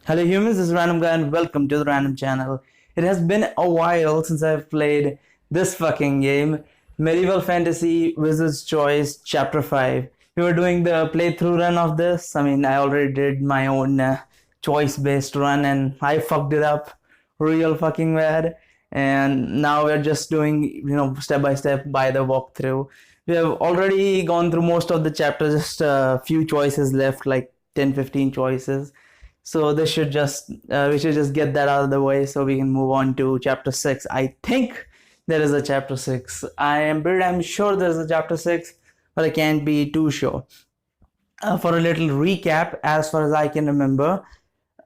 Hello humans, this is Random Guy and welcome to the Random Channel. It has been a while since I've played this fucking game, Medieval Fantasy Wizard's Choice Chapter 5. We were doing the playthrough run of this. I already did my own choice-based run and I fucked it up real fucking bad. And now we're just doing, step by step by the walkthrough. We have already gone through most of the chapters, just a few choices left, like 10-15 choices. So this should just we should just get that out of the way so we can move on to chapter 6. I think there is a chapter 6. I'm sure there's a chapter 6, but I can't be too sure. For a little recap, as far as I can remember,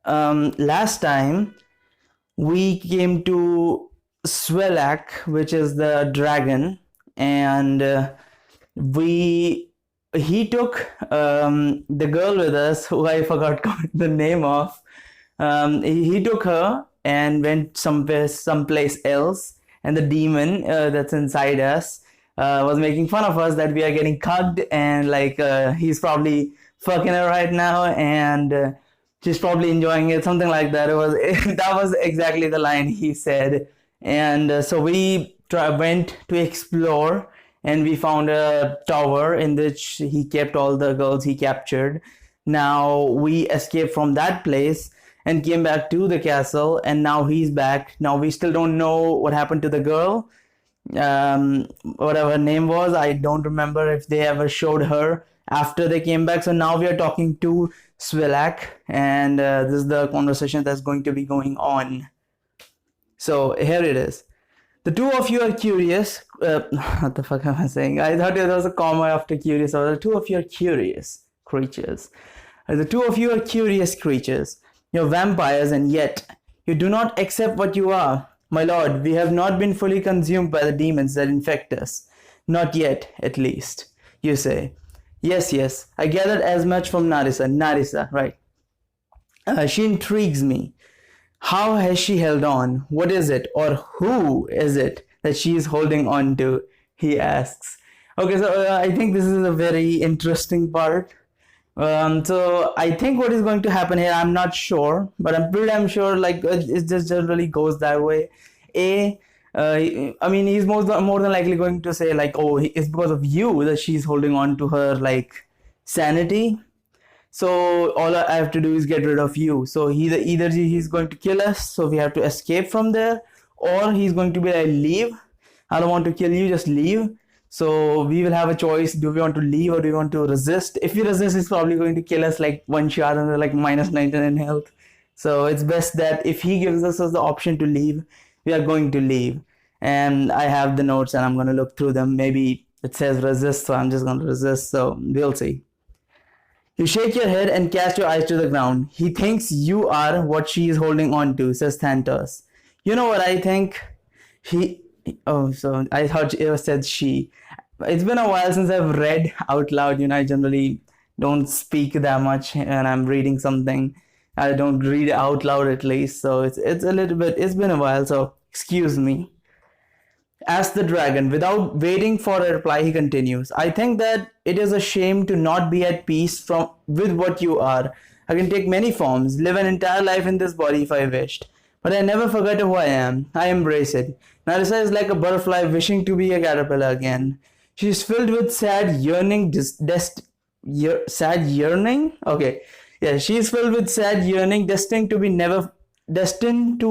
last time we came to Svelak, which is the dragon, and he took the girl with us, who I forgot the name of. He took her and went someplace else, and the demon that's inside us was making fun of us that we are getting cugged, and he's probably fucking her right now, and she's probably enjoying it, something like that. That was exactly the line he said, and so we went to explore and we found a tower in which he kept all the girls he captured. Now we escaped from that place and came back to the castle, and now he's back. Now we still don't know what happened to the girl. Whatever her name was, I don't remember if they ever showed her after they came back. So now we are talking to Svelak, and this is the conversation that's going to be going on. So here it is. The two of you are curious. What the fuck am I saying? I thought there was a comma after curious. The two of you are curious creatures. The two of you are curious creatures. You're vampires, and yet you do not accept what you are. My lord, we have not been fully consumed by the demons that infect us. Not yet, at least, you say. Yes, I gathered as much from Narissa. Narissa, right. She intrigues me. How has she held on? What is it, or who is it that she is holding on to? He asks. Okay, so I think this is a very interesting part. So I think what is going to happen here, I'm not sure, but I'm pretty damn sure, it just generally goes that way. He's more than likely going to say, it's because of you that she's holding on to her, sanity. So all I have to do is get rid of you. So either he's going to kill us, so we have to escape from there, or he's going to be like, leave. I don't want to kill you, just leave. So we will have a choice. Do we want to leave or do we want to resist? If we resist, he's probably going to kill us like one shot and we're like minus 99 health. So it's best that if he gives us the option to leave, we are going to leave. And I have the notes and I'm going to look through them. Maybe it says resist, so I'm just going to resist. So we'll see. You shake your head and cast your eyes to the ground. He thinks you are what she is holding on to, says Thantos. You know what I think? So I thought it said she. It's been a while since I've read out loud. I generally don't speak that much when I'm reading something. I don't read out loud at least. So it's a little bit, it's been a while. So excuse me. Asked the dragon. Without waiting for a reply, he continues. I think that it is a shame to not be at peace with what you are. I can take many forms, live an entire life in this body if I wished. But I never forget who I am. I embrace it. Narissa is like a butterfly wishing to be a caterpillar again. She is filled with sad yearning, sad yearning? Okay. Yeah, she is filled with sad yearning, destined to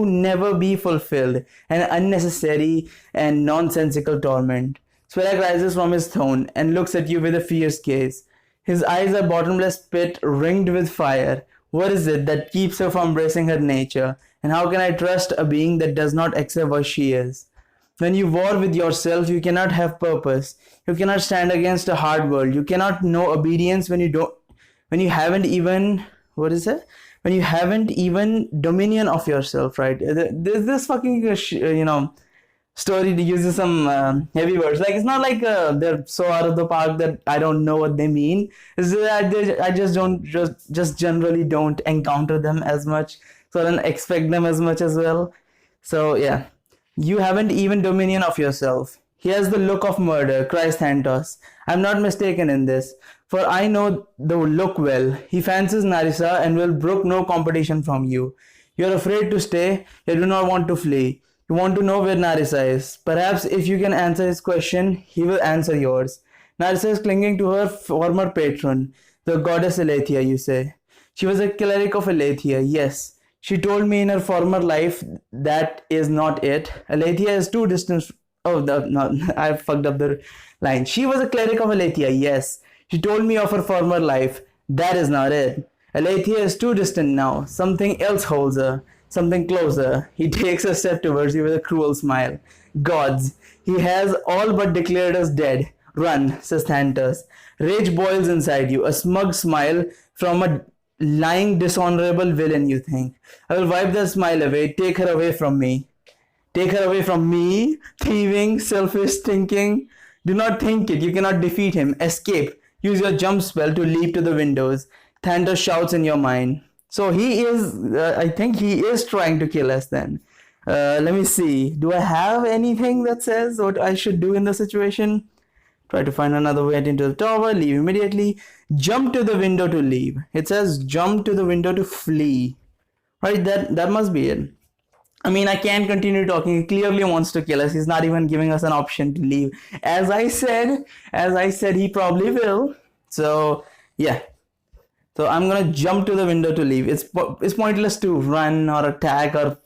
never be fulfilled, an unnecessary and nonsensical torment. Svelak rises from his throne and looks at you with a fierce gaze. His eyes are bottomless pit ringed with fire. What is it that keeps her from embracing her nature? And how can I trust a being that does not accept what she is? When you war with yourself, you cannot have purpose. You cannot stand against a hard world. You cannot know obedience when you haven't even, when you haven't even dominion of yourself, right? There's this fucking, story to use some heavy words. It's not like they're so out of the park that I don't know what they mean. It's that I just generally don't encounter them as much. So I don't expect them as much as well. So yeah, you haven't even dominion of yourself. He has the look of murder, cries Thantos. I'm not mistaken in this. For I know the look well. He fancies Narissa and will brook no competition from you. You are afraid to stay, you do not want to flee. You want to know where Narissa is. Perhaps if you can answer his question, he will answer yours. Narissa is clinging to her former patron, the goddess Aletheia, you say. She was a cleric of Aletheia, yes. She told me in her former life that is not it. Aletheia is too distant. Oh, no, I fucked up the line. She was a cleric of Aletheia, yes. She told me of her former life. That is not it. Aletheia is too distant now. Something else holds her. Something closer. He takes a step towards you with a cruel smile. Gods, he has all but declared us dead. Run, says Thantus. Rage boils inside you. A smug smile from a lying, dishonorable villain, you think. I will wipe that smile away. Take her away from me. Take her away from me. Thieving, selfish, stinking. Do not think it. You cannot defeat him. Escape. Use your jump spell to leap to the windows. Thantus shouts in your mind. So he is, I think he is trying to kill us then. Let me see. Do I have anything that says what I should do in the situation? Try to find another way into the tower. Leave immediately. Jump to the window to leave. It says jump to the window to flee. Right, that must be it. I mean, I can't continue talking. He clearly wants to kill us. He's not even giving us an option to leave. As I said, he probably will. So, yeah. So I'm gonna jump to the window to leave. It's pointless to run or attack or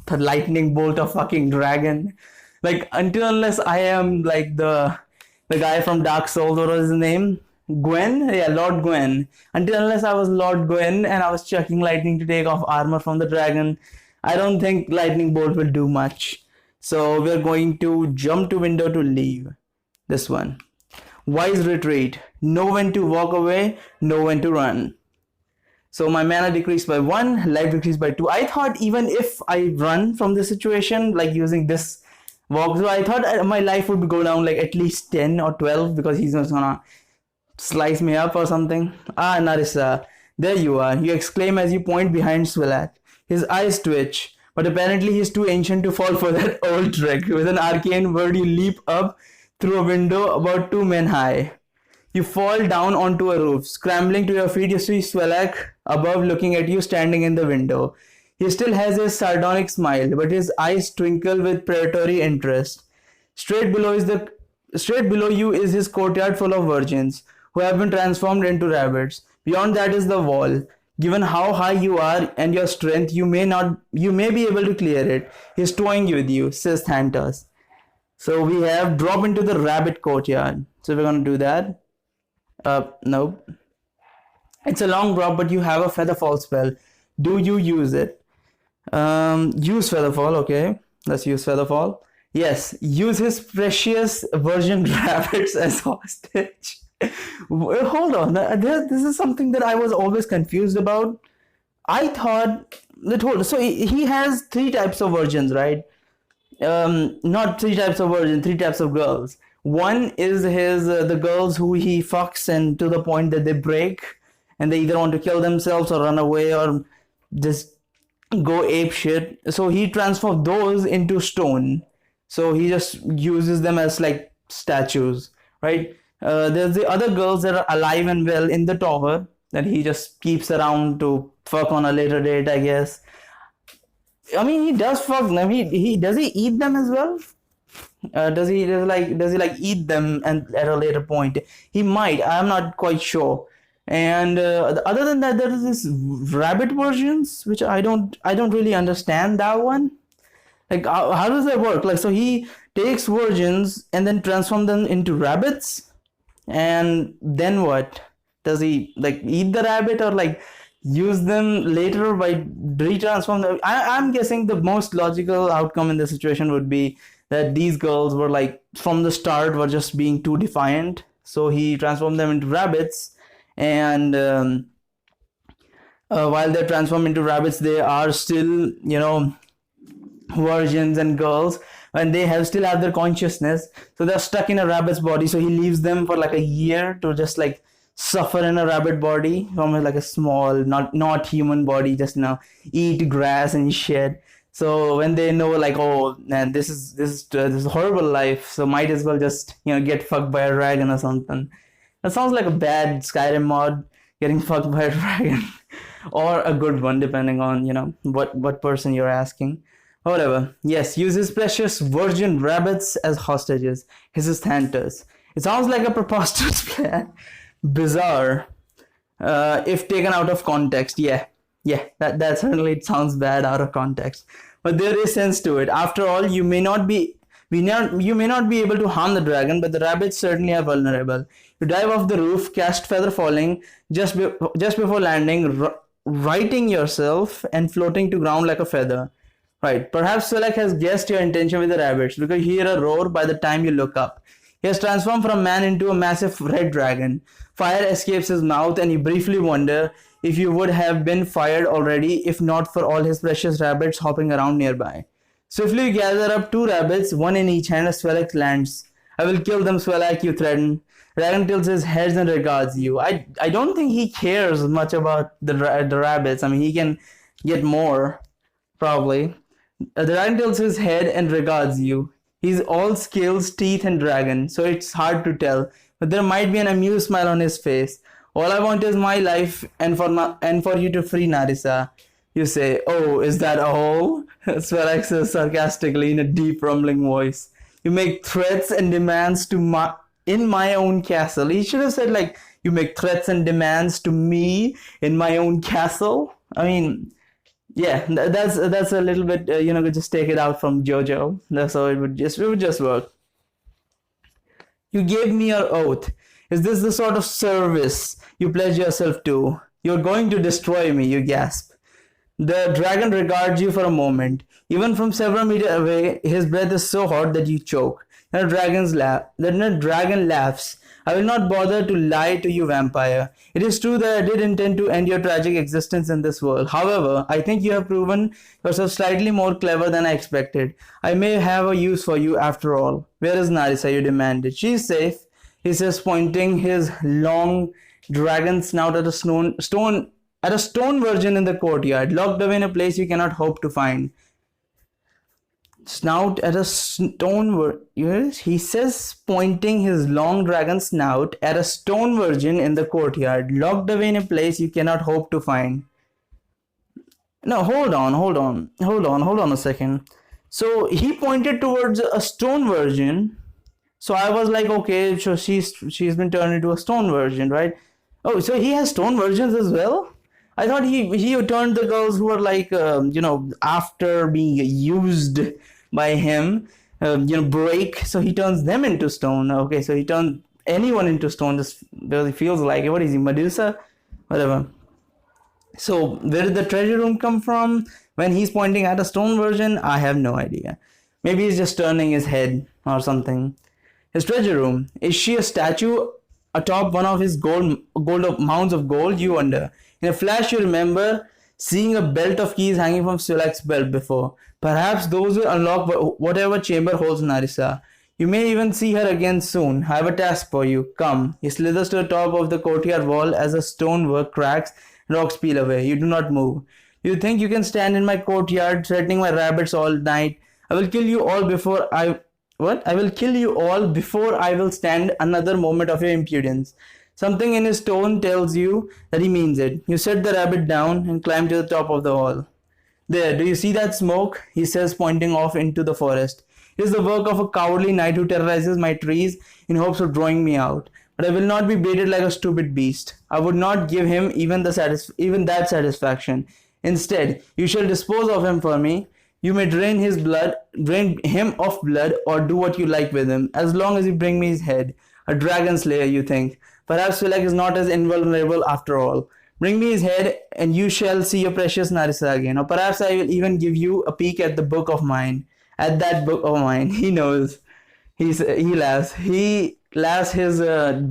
the lightning bolt a fucking dragon. Like, until unless I am like the guy from Dark Souls, what was his name? Gwen? Yeah, Lord Gwen. Until unless I was Lord Gwen and I was chucking lightning to take off armor from the dragon, I don't think lightning bolt will do much. So we're going to jump to window to leave. This one. Wise retreat. Know when to walk away, know when to run. So my mana decreased by 1, life decreased by 2. I thought even if I run from this situation, like using this walkthrough, I thought my life would go down like at least 10 or 12 because he's just gonna slice me up or something. Ah, Narissa, there you are. You exclaim as you point behind Swillac. His eyes twitch, but apparently he's too ancient to fall for that old trick. With an arcane word, you leap up through a window about 2 men high. You fall down onto a roof. Scrambling to your feet, you see Swillac above looking at you standing in the window. He still has his sardonic smile, but his eyes twinkle with predatory interest. Straight below you is his courtyard full of virgins, who have been transformed into rabbits. Beyond that is the wall. Given how high you are and your strength, you may be able to clear it. He's toying with you, says Thantus. So we have drop into the rabbit courtyard. So we're gonna do that. Nope. It's a long drop, but you have a Featherfall spell. Do you use it? Use Featherfall, okay. Let's use Featherfall. Yes, use his precious virgin rabbits as hostage. Hold on, this is something that I was always confused about. I thought so he has 3 types of virgins, right? Not 3 types of virgins, 3 types of girls. One is his the girls who he fucks and to the point that they break and they either want to kill themselves or run away or just go ape shit. So he transforms those into stone. So he just uses them as like statues, right? There's the other girls that are alive and well in the tower that he just keeps around to fuck on a later date, I guess. I mean, he does fuck them. He does he eat them as well? Does he eat them and at a later point? He might. I'm not quite sure. And other than that, there is this rabbit versions, which I don't really understand that one. Like how does that work? Like, so he takes virgins and then transform them into rabbits, and then what? Does he like eat the rabbit or like use them later by retransform them? I'm guessing the most logical outcome in this situation would be that these girls were like from the start were just being too defiant, so he transformed them into rabbits, and while they're transformed into rabbits, they are still, you know, virgins and girls, and they still have their consciousness, so they're stuck in a rabbit's body. So he leaves them for like a year to just like suffer in a rabbit body from like a small not human body, just, you know, eat grass and shit. So when they know like, oh man, this is a horrible life, so might as well just, you know, get fucked by a dragon or something. That sounds like a bad Skyrim mod, getting fucked by a dragon, or a good one, depending on what person you're asking. Whatever. Yes, uses precious virgin rabbits as hostages. His Thanatos. It sounds like a preposterous plan. Bizarre. If taken out of context, yeah, that certainly it sounds bad out of context. But there is sense to it. After all, you may not be able to harm the dragon, but the rabbits certainly are vulnerable. You dive off the roof, cast feather falling just before landing, righting yourself and floating to ground like a feather. Right. Perhaps Svelek has guessed your intention with the rabbits because you hear a roar by the time you look up. He has transformed from man into a massive red dragon. Fire escapes his mouth and you briefly wonder if you would have been fired already if not for all his precious rabbits hopping around nearby. Swiftly you gather up 2 rabbits, one in each hand as Svelek lands. I will kill them, Svelek, you threaten. Dragon tilts his head and regards you. I don't think he cares much about the rabbits. I mean, he can get more, probably. The dragon tilts his head and regards you. He's all scales, teeth, and dragon, so it's hard to tell. But there might be an amused smile on his face. All I want is my life and for you to free Narissa. You say, "Oh, is that all?" Svelek says sarcastically in a deep rumbling voice. You make threats and demands in my own castle. He should have said like, you make threats and demands to me in my own castle. I mean, yeah, that's a little bit, just take it out from JoJo. That's how it would just work. You gave me your oath. Is this the sort of service you pledge yourself to? You're going to destroy me, you gasp. The dragon regards you for a moment. Even from several meters away, his breath is so hot that you choke. Then the dragon laughs. I will not bother to lie to you, vampire. It is true that I did intend to end your tragic existence in this world. However, I think you have proven yourself slightly more clever than I expected. I may have a use for you after all. Where is Narissa? You demanded. She is safe, he says, pointing his long dragon snout at a stone virgin in the courtyard, locked away in a place you cannot hope to find. Snout at a stone yes, he says, pointing his long dragon snout at a stone virgin in the courtyard, locked away in a place you cannot hope to find. No, hold on a second. So he pointed towards a stone virgin. So I was like, okay, so she's been turned into a stone virgin, right? Oh, so he has stone virgins as well? I thought he turned the girls who were like, after being used by him, break. So he turns them into stone. Okay, so he turns anyone into stone just because he feels like it. What is he, Medusa? Whatever. So where did the treasure room come from? When he's pointing at a stone virgin, I have no idea. Maybe he's just turning his head or something. His treasure room. Is she a statue atop one of his gold mounds of gold? You wonder. In a flash, you remember seeing a belt of keys hanging from Svelek's belt before. Perhaps those will unlock whatever chamber holds Narissa. You may even see her again soon. I have a task for you. Come. He slithers to the top of the courtyard wall as the stonework cracks and rocks peel away. You do not move. You think you can stand in my courtyard threatening my rabbits all night? I will kill you all before I will stand another moment of your impudence. Something in his tone tells you that he means it. You set the rabbit down and climb to the top of the wall. There, do you see that smoke? He says, pointing off into the forest. It is the work of a cowardly knight who terrorizes my trees in hopes of drawing me out. But I will not be baited like a stupid beast. I would not give him even that satisfaction. Instead, you shall dispose of him for me. You may drain him of blood, or do what you like with him, as long as you bring me his head. A dragon slayer, you think. Perhaps Svelek is not as invulnerable after all. Bring me his head, and you shall see your precious Narissa again. Or perhaps I will even give you a peek at the book of mine. At that book of mine. He knows. He laughs. He laughs his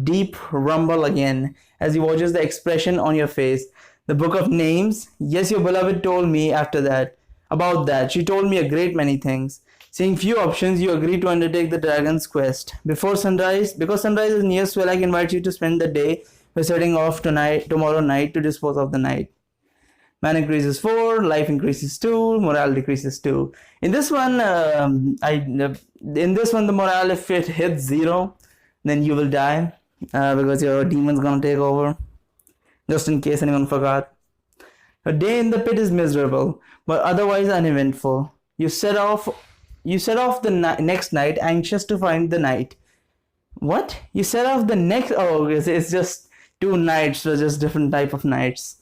deep rumble again as he watches the expression on your face. The book of names? Yes, your beloved told me about that. She told me a great many things. Seeing few options, you agree to undertake the dragon's quest. Because sunrise is near, Svelek invites you to spend the day by setting off tomorrow night to dispose of the night. Man increases 4, life increases 2, morale decreases 2. In this one, the morale, if it hits 0, then you will die. because your demon's gonna take over. Just in case anyone forgot. A day in the pit is miserable, but otherwise uneventful. You set off the next night, anxious to find the night. What? You set off the next? Oh, it's just two nights, so just different type of nights.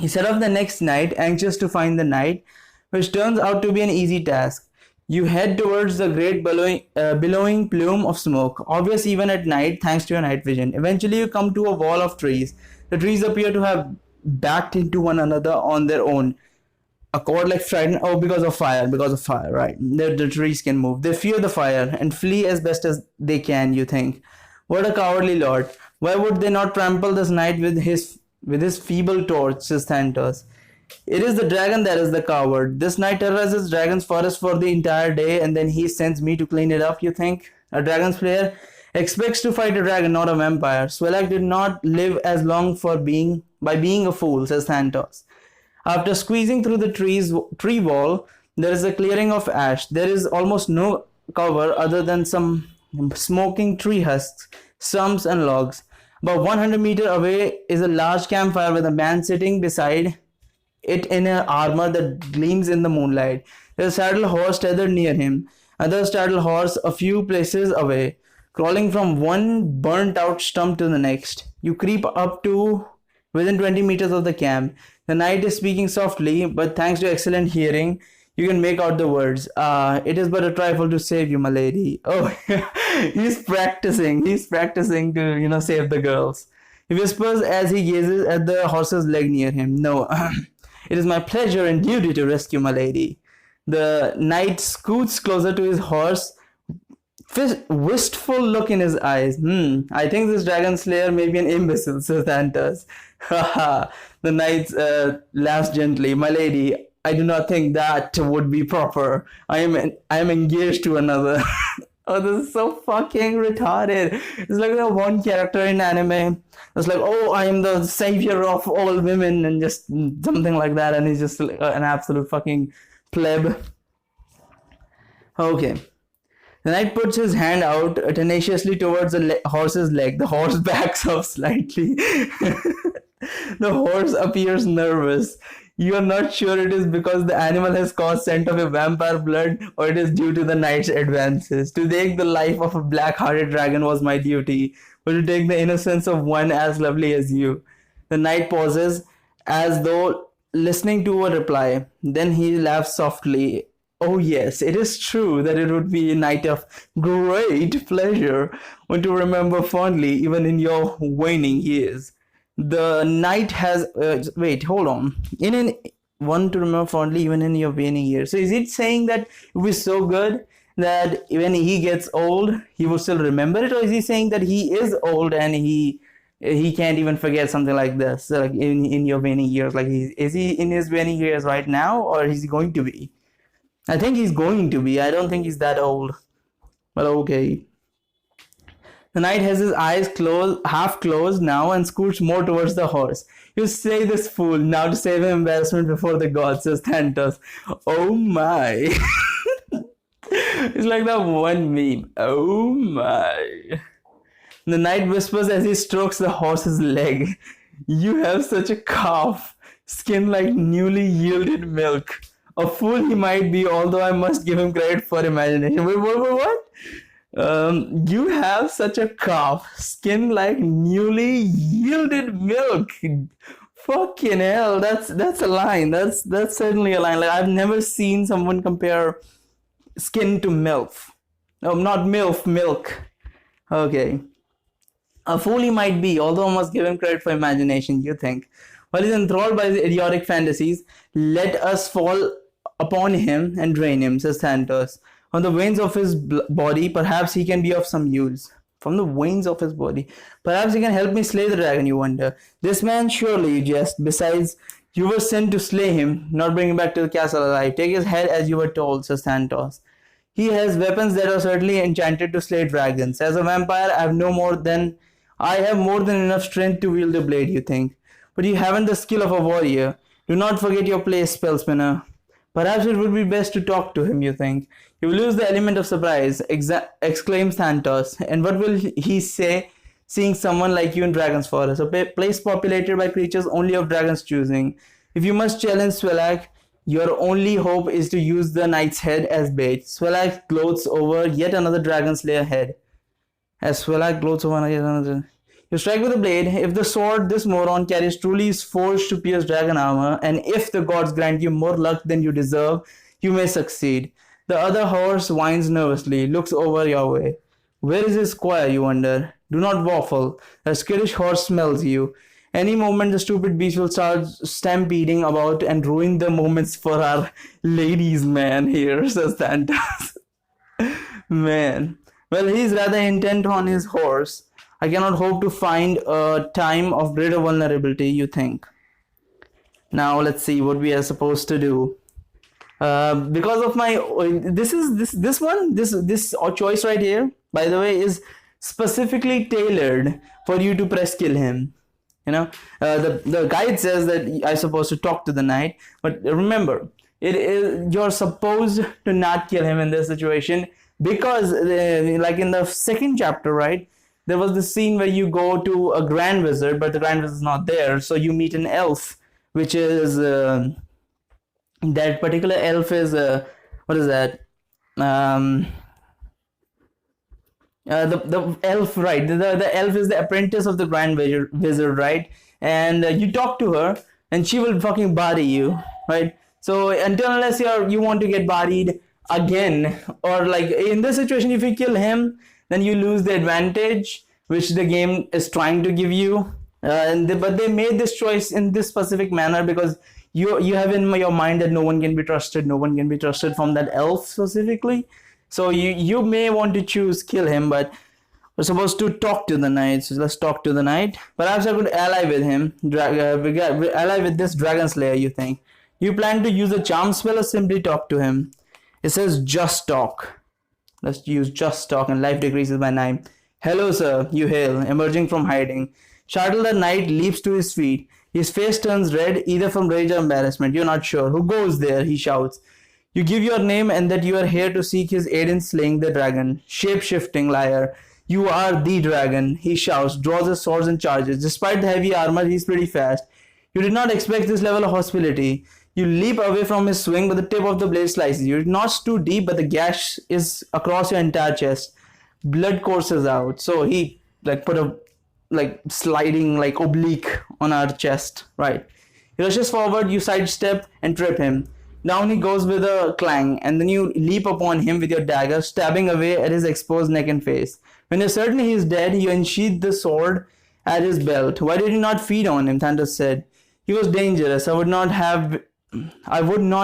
He set off the next night, anxious to find the night, which turns out to be an easy task. You head towards the great billowing plume of smoke, obvious even at night thanks to your night vision. Eventually, you come to a wall of trees. The trees appear to have backed into one another on their own accord, like frightened. Oh, because of fire, right? The trees can move. They fear the fire and flee as best as they can, you think. What a cowardly lord. Why would they not trample this knight with his feeble torch, says Thanatos. It is the dragon that is the coward. This knight terrorizes dragon's forest for the entire day and then he sends me to clean it up, you think? A dragon's player expects to fight a dragon, not a vampire. Svelak did not live as long by being a fool, says Thanatos. After squeezing through the tree wall, there is a clearing of ash. There is almost no cover other than some smoking tree husks, stumps, and logs. About 100 meters away is a large campfire with a man sitting beside it in an armor that gleams in the moonlight. There's a saddle horse tethered near him. Another saddle horse a few places away, crawling from one burnt out stump to the next. You creep up to within 20 meters of the camp. The knight is speaking softly, but thanks to excellent hearing, you can make out the words. It is but a trifle to save you, my lady. Oh, he's practicing. He's practicing to, save the girls. He whispers as he gazes at the horse's leg near him. No, it is my pleasure and duty to rescue my lady. The knight scoots closer to his horse, wistful look in his eyes. I think this dragon slayer may be an imbecile, says Thanatos. Haha. The knight laughs gently. My lady, I do not think that would be proper. I am engaged to another. Oh, this is so fucking retarded. It's like the one character in anime. It's like, oh, I am the savior of all women, and just something like that, and he's just an absolute fucking pleb. Okay. The knight puts his hand out tenaciously towards the horse's leg. The horse backs off slightly. The horse appears nervous. You are not sure it is because the animal has caused scent of a vampire blood or it is due to the knight's advances. To take the life of a black-hearted dragon was my duty, but to take the innocence of one as lovely as you. The knight pauses as though listening to a reply. Then he laughs softly. Oh yes, it is true that it would be a night of great pleasure, one to remember fondly even in your waning years. The knight has wait, hold on. In an one to remember fondly even in your waning years. So is it saying that it was so good that when he gets old he will still remember it, or is he saying that he is old and he can't even forget something like this, like in your waning years? Like, is he in his waning years right now, or is he going to be? I think he's going to be. I don't think he's that old. But okay. The knight has his eyes half closed now, and scoots more towards the horse. You say this fool, now to save him embarrassment before the gods, says Thanatos. Oh my. It's like that one meme. Oh my. The knight whispers as he strokes the horse's leg. You have such a calf, skin like newly yielded milk. A fool he might be, although I must give him credit for imagination. Wait, what? You have such a calf, skin like newly yielded milk. Fucking hell, that's a line. That's certainly a line. Like, I've never seen someone compare skin to MILF. No, not MILF, milk. Okay. A fool he might be, although I must give him credit for imagination, you think. While he's enthralled by his idiotic fantasies, let us fall upon him and drain him, says Thanatos. On the veins of his body, perhaps he can be of some use. From the veins of his body. Perhaps he can help me slay the dragon, you wonder. This man, surely, you jest. Besides, you were sent to slay him, not bring him back to the castle alive. Take his head as you were told, says Thanatos. He has weapons that are certainly enchanted to slay dragons. As a vampire, I have more than enough strength to wield a blade, you think. But you haven't the skill of a warrior. Do not forget your place, spellspinner. Perhaps it would be best to talk to him, you think. You will lose the element of surprise, exclaims Thanatos. And what will he say seeing someone like you in Dragon's Forest, a place populated by creatures only of dragons choosing. If you must challenge Svelak, your only hope is to use the knight's head as bait. Svelak gloats over yet another dragon slayer head. As Svelak gloats over yet another. You strike with a blade. If the sword this moron carries truly is forged to pierce dragon armor, and if the gods grant you more luck than you deserve, you may succeed. The other horse whines nervously, looks over your way. Where is his squire, you wonder? Do not waffle. The skittish horse smells you. Any moment the stupid beast will start stampeding about and ruin the moments for our ladies, man, here, says Thanatos. Man. Well, he's rather intent on his horse. I cannot hope to find a time of greater vulnerability, you think. Now let's see what we are supposed to do. Because of my this choice right here, by the way, is specifically tailored for you to press kill him. You know, the guide says that I'm supposed to talk to the knight, but remember, you're supposed to not kill him in this situation because, like in the second chapter, right? There was this scene where you go to a grand wizard, but the grand wizard is not there, so you meet an elf, which is that particular elf is what is that? The elf, right? The elf is the apprentice of the grand wizard, right? And you talk to her, and she will fucking body you, right? So unless you want to get bodied again, or like in this situation, if you kill him, then you lose the advantage which the game is trying to give you. But they made this choice in this specific manner because you have in your mind that no one can be trusted from that elf specifically. So you may want to choose kill him, but we're supposed to talk to the knight. So let's talk to the knight. Perhaps I could ally with him, ally with this dragon slayer. You think you plan to use a charm spell or simply talk to him? It says just talk. Let's use just talk, and life decreases by 9. Hello, sir, you hail, emerging from hiding. Shardul the knight leaps to his feet. His face turns red, either from rage or embarrassment. You're not sure. Who goes there? He shouts. You give your name and that you are here to seek his aid in slaying the dragon. Shape-shifting liar. You are the dragon, he shouts, draws his swords and charges. Despite the heavy armor, he's pretty fast. You did not expect this level of hostility. You leap away from his swing, but the tip of the blade slices you. It knocks too deep, but the gash is across your entire chest. Blood courses out. So he put a sliding oblique on our chest. Right. He rushes forward, you sidestep and trip him. Down he goes with a clang, and then you leap upon him with your dagger, stabbing away at his exposed neck and face. When you're certain he is dead, you unsheath the sword at his belt. Why did you not feed on him? Thanatos said. He was dangerous. I would not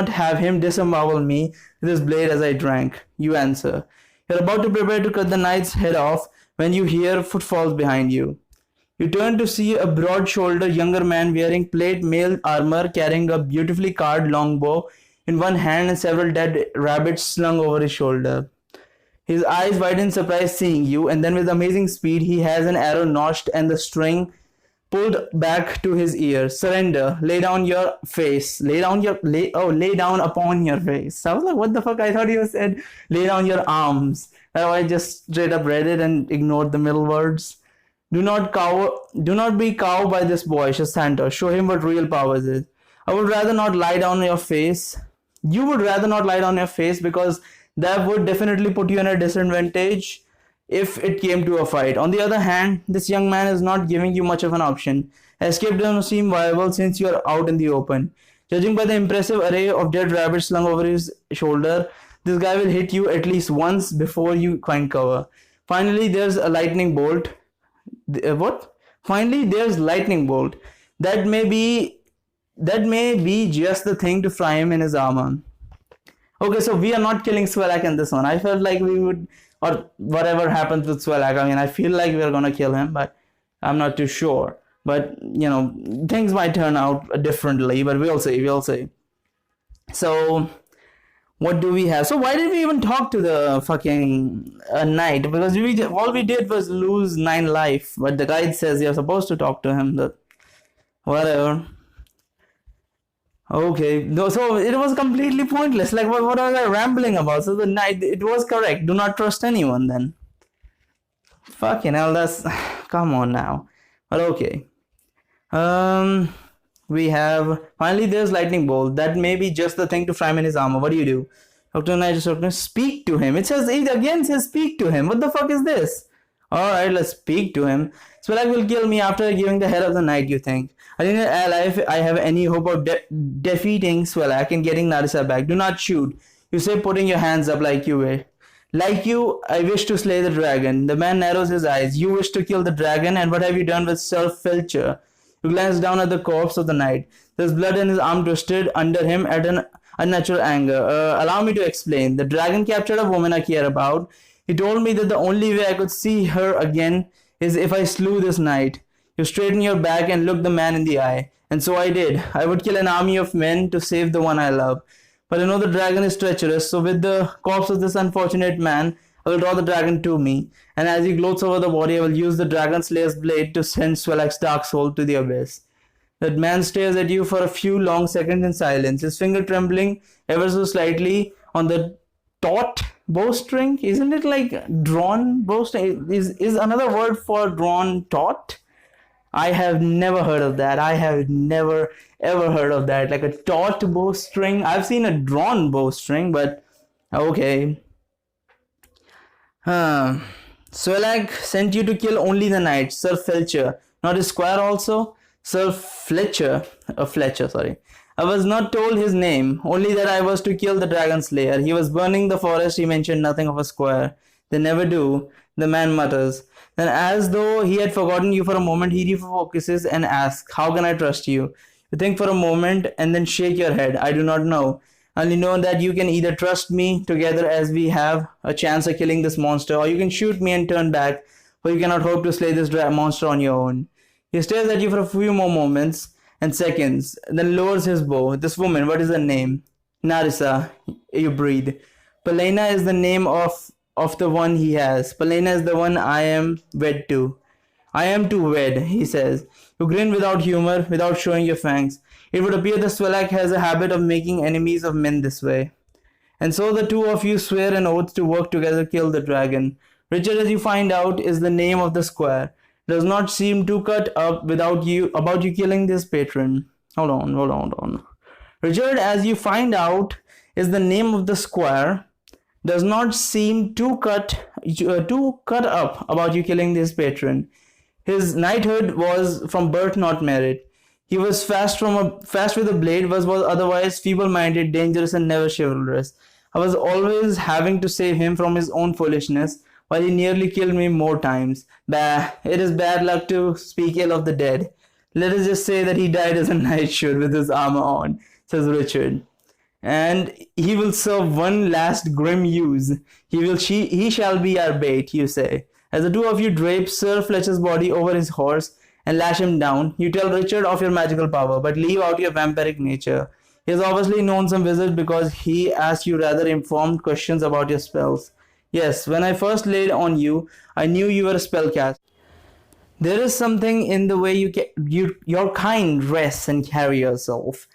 have him disembowel me with his blade as I drank. You answer. You're about to prepare to cut the knight's head off when you hear footfalls behind you. You turn to see a broad-shouldered younger man wearing plate mail armor, carrying a beautifully carved longbow in one hand and several dead rabbits slung over his shoulder. His eyes widen in surprise seeing you, and then with amazing speed he has an arrow notched and the string pulled back to his ear. Surrender. Lay down your face. Lay down upon your face. I was like, what the fuck? I thought he said lay down your arms. I just straight up read it and ignored the middle words. Do not be cowed by this boy, says Thanatos. Show him what real power is. I would rather not lie down on your face. You would rather not lie down on your face because that would definitely put you in a disadvantage if it came to a fight. On the other hand, this young man is not giving you much of an option. Escape doesn't seem viable since you are out in the open. Judging by the impressive array of dead rabbits slung over his shoulder, this guy will hit you at least once before you find cover. Finally, there's a lightning bolt. What? Finally, there's lightning bolt. That may be just the thing to fry him in his armor. Okay, so we are not killing Svelak in this one. I felt like we would, or whatever happens with Svelak. I mean, I feel like we're gonna kill him, but I'm not too sure. But, things might turn out differently, but we'll see. So, what do we have? So, why did we even talk to the fucking knight? Because all we did was lose 9 life. But the guide says you're supposed to talk to him. Whatever. Okay, so it was completely pointless. Like, what was I rambling about? So the knight, it was correct. Do not trust anyone then. Fucking hell, that's come on now. But okay. We have finally there's lightning bolt. That may be just the thing to frame in his armor. What do? Dr. Knight just talking, speak to him. It again says speak to him. What the fuck is this? Alright, let's speak to him. Spelak will kill me after giving the head of the night, you think? I think if I have any hope of defeating Spelak and getting Narissa back. Do not shoot. You say putting your hands up like you wish. Like you, I wish to slay the dragon. The man narrows his eyes. You wish to kill the dragon, and what have you done with Sir Filcher? You glance down at the corpse of the knight. There's blood in his arm twisted under him at an unnatural anger. Allow me to explain. The dragon captured a woman I care about. He told me that the only way I could see her again is if I slew this knight. You straighten your back and look the man in the eye. And so I did. I would kill an army of men to save the one I love. But I know the dragon is treacherous, so with the corpse of this unfortunate man, I will draw the dragon to me. And as he gloats over the body, I will use the dragon slayer's blade to send Spelak's dark soul to the abyss. That man stares at you for a few long seconds in silence, his finger trembling ever so slightly on the taut bowstring. Isn't it like drawn bowstring? Is another word for drawn taut? I have never heard of that. I have never ever heard of that. Like a taut bowstring. I've seen a drawn bowstring, but okay. Spelak sent you to kill only the knight, Sir Fletcher, not his squire also? Sir Fletcher, sorry. I was not told his name, only that I was to kill the dragon slayer. He was burning the forest, he mentioned nothing of a squire. They never do, the man mutters. Then as though he had forgotten you for a moment, he refocuses and asks, how can I trust you? You think for a moment and then shake your head. I do not know. I only know that you can either trust me together as we have a chance of killing this monster, or you can shoot me and turn back, for you cannot hope to slay this monster on your own. He stares at you for a few more moments and seconds, then lowers his bow. This woman, what is her name? Narissa, you breathe. Palena is the name of the one he has. Palena is the one I am wed to. I am to wed, he says. You grin without humor, without showing your fangs. It would appear that Spelak has a habit of making enemies of men this way. And so the two of you swear an oath to work together to kill the dragon. Richard, as you find out, is the name of the squire. Does not seem too cut up about you killing this patron. Hold on. Richard, as you find out, is the name of the squire. Does not seem too cut up about you killing this patron. His knighthood was from birth, not merit. He was fast with a blade, was otherwise feeble-minded, dangerous, and never chivalrous. I was always having to save him from his own foolishness, while he nearly killed me more times. Bah, it is bad luck to speak ill of the dead. Let us just say that he died as a knight should, with his armor on, says Richard. And he will serve one last grim use. He shall be our bait, you say. As the two of you drape Sir Fletcher's body over his horse and lash him down, you tell Richard of your magical power, but leave out your vampiric nature. He has obviously known some wizards because he asked you rather informed questions about your spells. Yes, when I first laid on you, I knew you were a spellcaster. There is something in the way your kind dress and carry yourself. ...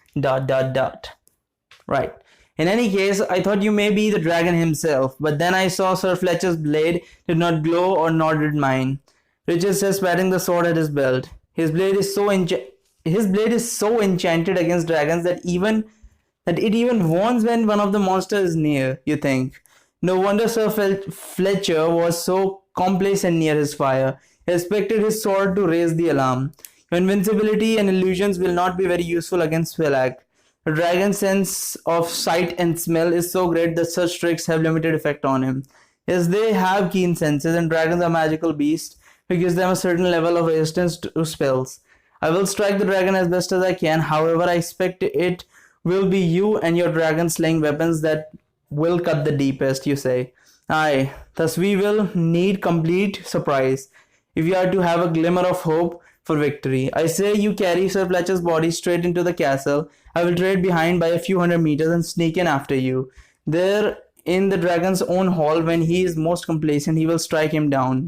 Right. In any case, I thought you may be the dragon himself, but then I saw Sir Fletcher's blade did not glow, or nor did mine. Richard says, patting the sword at his belt. His blade is so enchanted against dragons that it even warns when one of the monsters is near, you think. No wonder Sir Fletcher was so complacent near his fire. He expected his sword to raise the alarm. Your invincibility and illusions will not be very useful against Spelak. The dragon's sense of sight and smell is so great that such tricks have limited effect on him. Yes, they have keen senses, and dragons are magical beasts, which gives them a certain level of resistance to spells. I will strike the dragon as best as I can, however I expect it will be you and your dragon-slaying weapons that will cut the deepest, you say. Aye, thus we will need complete surprise, if you are to have a glimmer of hope for victory. I say you carry Sir Fletcher's body straight into the castle. I will trade behind by a few hundred meters and sneak in after you. There, in the dragon's own hall, when he is most complacent, we will strike him down.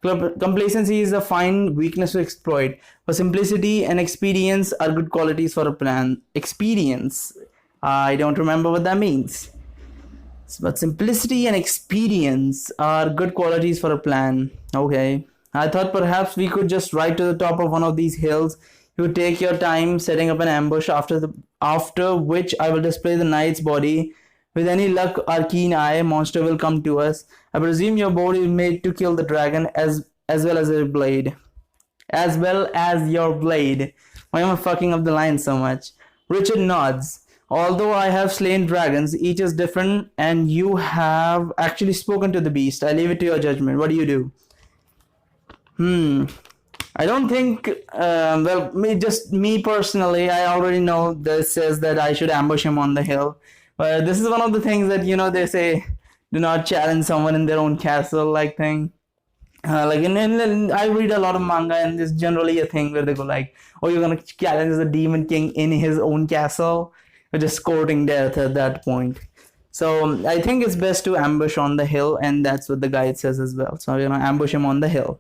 Complacency is a fine weakness to exploit, but simplicity and expedience are good qualities for a plan. Expedience. I don't remember what that means. But simplicity and experience are good qualities for a plan. Okay. I thought perhaps we could just ride to the top of one of these hills. You take your time setting up an ambush after which I will display the knight's body. With any luck or keen eye, monster will come to us. I presume your bow is made to kill the dragon as well as your blade. As well as your blade. Why am I fucking up the line so much? Richard nods. Although I have slain dragons, each is different, and you have actually spoken to the beast. I leave it to your judgment. What do you do? I don't think, me personally, I already know this says that I should ambush him on the hill. But this is one of the things that, they say, do not challenge someone in their own castle, like thing. I read a lot of manga, and there's generally a thing where they go like, oh, you're gonna challenge the demon king in his own castle. You're just courting death at that point. So I think it's best to ambush on the hill, and that's what the guide says as well. So you're gonna ambush him on the hill.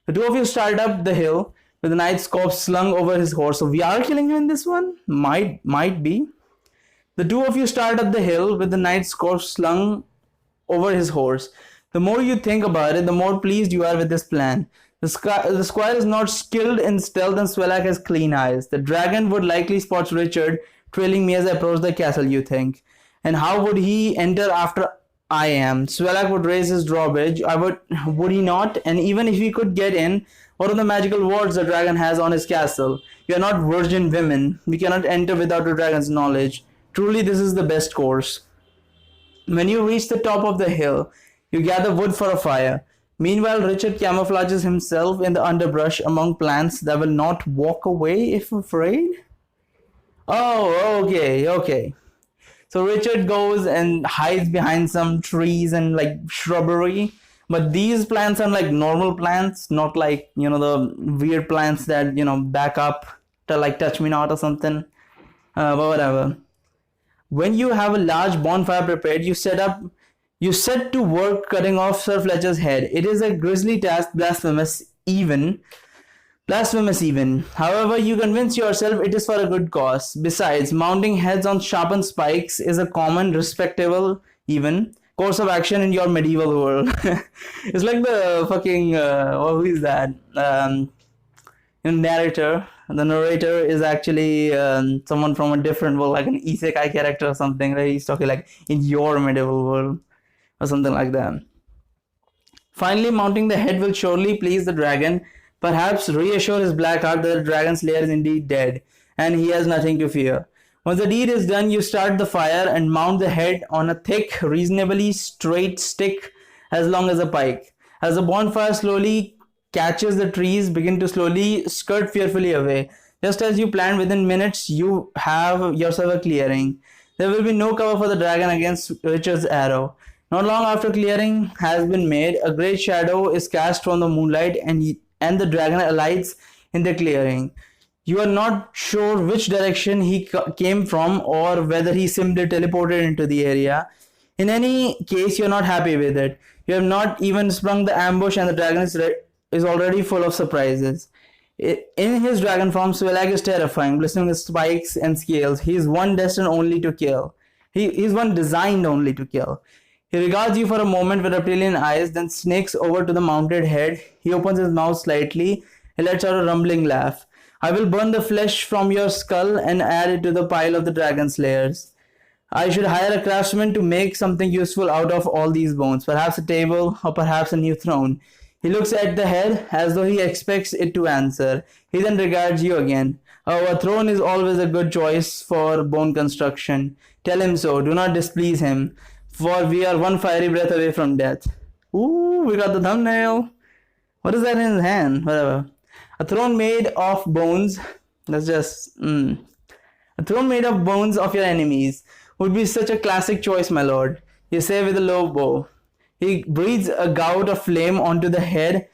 The two of you start up the hill with the knight's corpse slung over his horse. So we are killing him in this one? Might be. The two of you start up the hill with the knight's corpse slung over his horse. The more you think about it, the more pleased you are with this plan. The squire is not skilled in stealth, and Svelak has clean eyes. The dragon would likely spot Richard trailing me as I approach the castle, you think. And how would he enter after I am? Svelak would raise his drawbridge. Would he not? And even if he could get in, what are the magical wards the dragon has on his castle? We are not virgin women. We cannot enter without the dragon's knowledge. Truly, this is the best course. When you reach the top of the hill, you gather wood for a fire. Meanwhile, Richard camouflages himself in the underbrush among plants that will not walk away if afraid. Oh, okay. So Richard goes and hides behind some trees and like shrubbery. But these plants are like normal plants, not like, the weird plants that, back up to like touch me not or something. But whatever. When you have a large bonfire prepared, you set to work cutting off Sir Fletcher's head. It is a grisly task, blasphemous even. However, you convince yourself it is for a good cause. Besides, mounting heads on sharpened spikes is a common, respectable, even course of action in your medieval world. It's like the fucking who is that? Narrator. The narrator is actually someone from a different world, like an isekai character or something. Right? He's talking like in your medieval world or something like that. Finally, mounting the head will surely please the dragon. Perhaps reassure his black heart that the dragon's lair is indeed dead, and he has nothing to fear. Once the deed is done, you start the fire and mount the head on a thick, reasonably straight stick as long as a pike. As the bonfire slowly catches, the trees begin to slowly skirt fearfully away. Just as you planned, within minutes you have yourself a clearing. There will be no cover for the dragon against Richard's arrow. Not long after clearing has been made, a great shadow is cast from the moonlight, and the dragon alights in the clearing. You are not sure which direction he came from or whether he simply teleported into the area. In any case, you are not happy with it. You have not even sprung the ambush, and the dragon is already full of surprises. In his dragon form, Svelak is terrifying, glistening with spikes and scales. He is one destined only to kill. He is one designed only to kill. He regards you for a moment with reptilian eyes, then snakes over to the mounted head. He opens his mouth slightly and lets out a rumbling laugh. I will burn the flesh from your skull and add it to the pile of the dragon's layers. I should hire a craftsman to make something useful out of all these bones, perhaps a table or perhaps a new throne. He looks at the head as though he expects it to answer. He then regards you again. Oh, a throne is always a good choice for bone construction. Tell him so. Do not displease him, for we are one fiery breath away from death. Ooh, we got the thumbnail. What is that in his hand? Whatever. A throne made of bones. That's just... A throne made of bones of your enemies would be such a classic choice, my lord. You say with a low bow. He breathes a gout of flame onto the head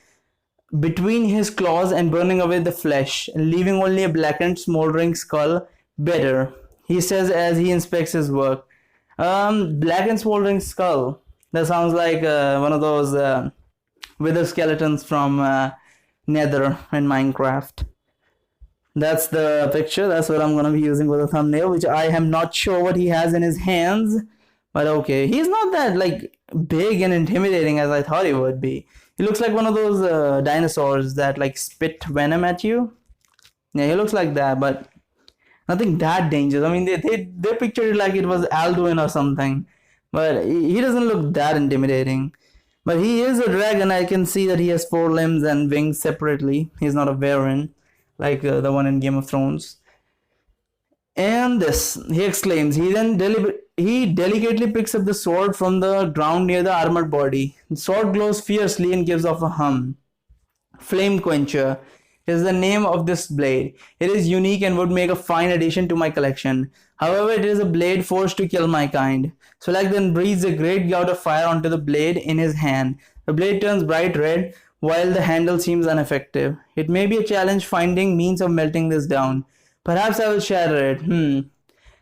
between his claws and burning away the flesh, leaving only a blackened, smoldering skull. Better, he says as he inspects his work. Blackened, smoldering skull. That sounds like one of those wither skeletons from Nether in Minecraft. That's the picture. That's what I'm going to be using for the thumbnail, which I am not sure what he has in his hands. But okay, he's not that like big and intimidating as I thought he would be. He looks like one of those dinosaurs that like spit venom at you. Yeah, he looks like that, but nothing that dangerous. I mean, they pictured it like it was Alduin or something, but he doesn't look that intimidating. But he is a dragon. I can see that he has four limbs and wings separately. He's not a Varan like the one in Game of Thrones. And this, he exclaims. He delicately picks up the sword from the ground near the armored body. The sword glows fiercely and gives off a hum. Flame Quencher is the name of this blade. It is unique and would make a fine addition to my collection. However, it is a blade forged to kill my kind. Solag then breathes a great gout of fire onto the blade in his hand. The blade turns bright red, while the handle seems ineffective. It may be a challenge finding means of melting this down. Perhaps I will shatter it.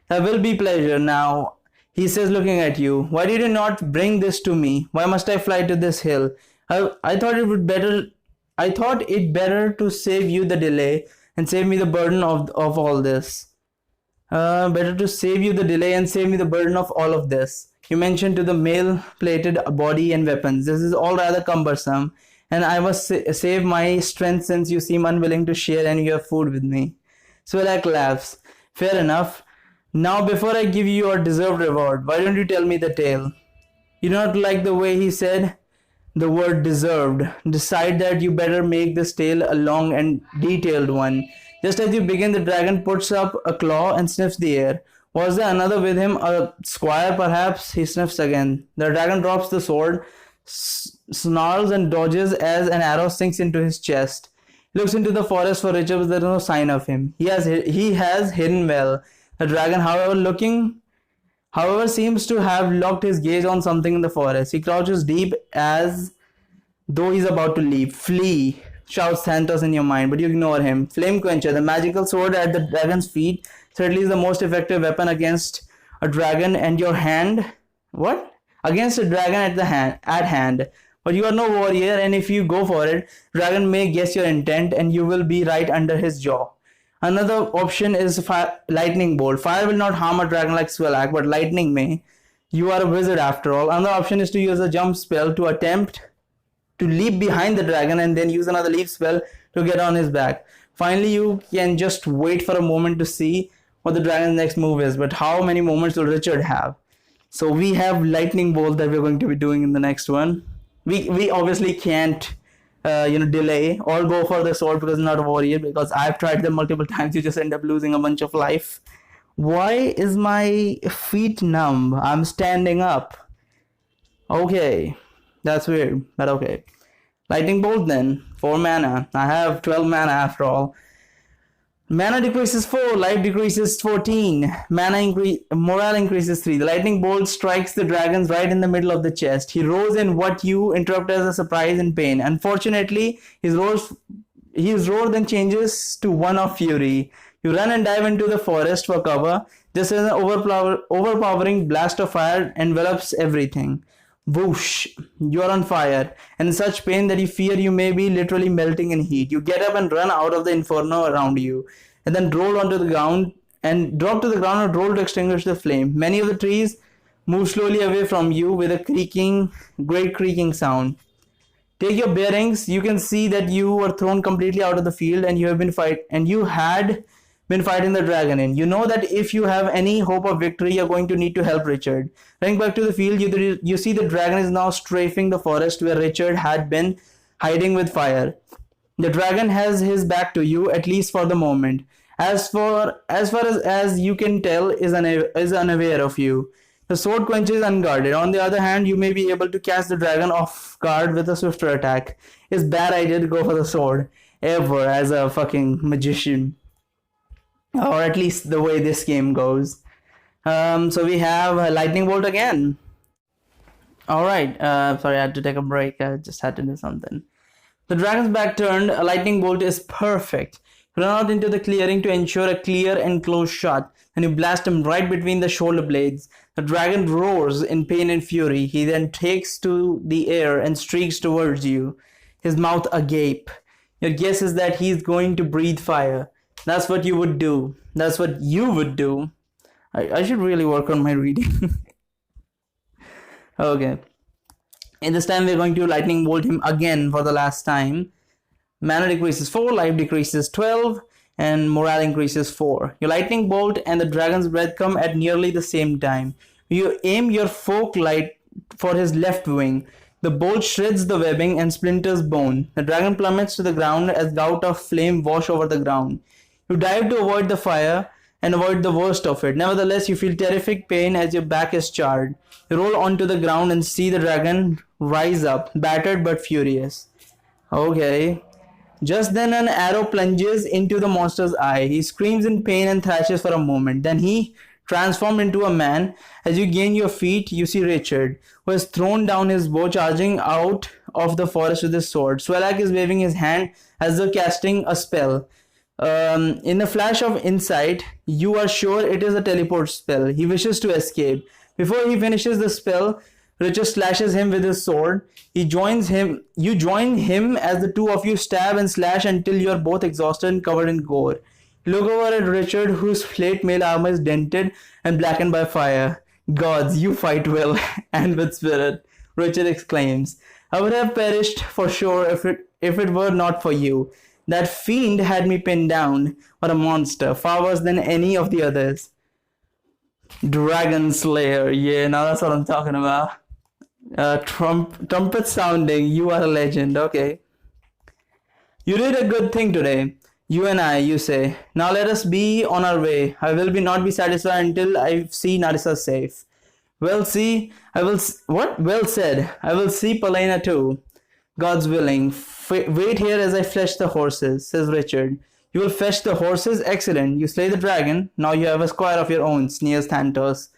That will be pleasure. Now, he says, looking at you, why did you not bring this to me? Why must I fly to this hill? I thought it better to save you the delay and save me the burden of all this. Better to save you the delay and save me the burden of all of this. You mentioned to the mail-plated body and weapons. This is all rather cumbersome, and I must save my strength since you seem unwilling to share any of your food with me. Solag laughs. Fair enough. Now, before I give you your deserved reward, why don't you tell me the tale? You do not like the way he said the word deserved. Decide that you better make this tale a long and detailed one. Just as you begin, the dragon puts up a claw and sniffs the air. Was there another with him? A squire, perhaps? He sniffs again. The dragon drops the sword, snarls and dodges as an arrow sinks into his chest. He looks into the forest for Richard, but there is no sign of him. He has hidden well. The dragon, however, seems to have locked his gaze on something in the forest. He crouches deep as though he's about to leap. Flee, shouts Thanatos in your mind, but you ignore him. Flame Quencher, the magical sword at the dragon's feet, certainly is the most effective weapon against a dragon and your hand. What? Against a dragon at hand. But you are no warrior, and if you go for it, dragon may guess your intent and you will be right under his jaw. Another option is lightning bolt. Fire will not harm a dragon like Solag, but lightning may. You are a wizard after all. Another option is to use a jump spell to attempt to leap behind the dragon and then use another leap spell to get on his back. Finally, you can just wait for a moment to see what the dragon's next move is. But how many moments will Richard have? So we have lightning bolt that we're going to be doing in the next one. We obviously can't delay or go for the sword because I'm not a warrior, because I've tried them multiple times. You just end up losing a bunch of life. Why is my feet numb? I'm standing up. Okay, that's weird, but okay. Lightning bolt then. 4 mana. I have 12 mana after all. Mana decreases 4, life decreases 14, morale increases 3. The lightning bolt strikes the dragon right in the middle of the chest. He roars in what you interpret as a surprise and pain. Unfortunately, his roar then changes to one of fury. You run and dive into the forest for cover, just as an overpowering blast of fire envelops everything. Whoosh! You are on fire, and in such pain that you fear you may be literally melting in heat. You get up and run out of the inferno around you, and then roll onto the ground and drop to the ground and roll to extinguish the flame. Many of the trees move slowly away from you with a great creaking sound. Take your bearings. You can see that you were thrown completely out of the field, and you had been fighting the dragon in. You know that if you have any hope of victory, you're going to need to help Richard. Running back to the field, you see the dragon is now strafing the forest where Richard had been hiding with fire. The dragon has his back to you, at least for the moment. As far as you can tell, is unaware of you. The sword quench is unguarded. On the other hand, you may be able to catch the dragon off guard with a swifter attack. It's a bad idea to go for the sword, ever, as a fucking magician. Or at least the way this game goes. So we have a lightning bolt again. Alright, sorry, I had to take a break. I just had to do something. The dragon's back turned, a lightning bolt is perfect. Run out into the clearing to ensure a clear and close shot, and you blast him right between the shoulder blades. The dragon roars in pain and fury. He then takes to the air and streaks towards you, his mouth agape. Your guess is that he's going to breathe fire. That's what you would do. That's what you would do. I should really work on my reading. Okay. And this time we're going to lightning bolt him again for the last time. Mana decreases 4, life decreases 12, and morale increases 4. Your lightning bolt and the dragon's breath come at nearly the same time. You aim your fork light for his left wing. The bolt shreds the webbing and splinters bone. The dragon plummets to the ground as gouts of flame wash over the ground. You dive to avoid the fire and avoid the worst of it. Nevertheless, you feel terrific pain as your back is charred. You roll onto the ground and see the dragon rise up, battered but furious. Okay. Just then an arrow plunges into the monster's eye. He screams in pain and thrashes for a moment. Then he transformed into a man. As you gain your feet, you see Richard, who has thrown down his bow, charging out of the forest with his sword. Swelak is waving his hand as though casting a spell. In a flash of insight, you are sure it is a teleport spell. He wishes to escape. Before he finishes the spell, Richard slashes him with his sword. You join him as the two of you stab and slash until you are both exhausted and covered in gore. You look over at Richard, whose plate mail armor is dented and blackened by fire. Gods, you fight well and with spirit, Richard exclaims. I would have perished for sure if it were not for you. That fiend had me pinned down. What a monster, far worse than any of the others. Dragon Slayer, yeah, now that's what I'm talking about. Trumpet sounding, you are a legend, okay. You did a good thing today. You and I, you say. Now let us be on our way. I will not be satisfied until I see Narissa safe. Well said. I will see Palena too. God's willing. Wait here as I fetch the horses, says Richard. You will fetch the horses? Excellent. You slay the dragon. Now you have a squire of your own, sneers Thanatos.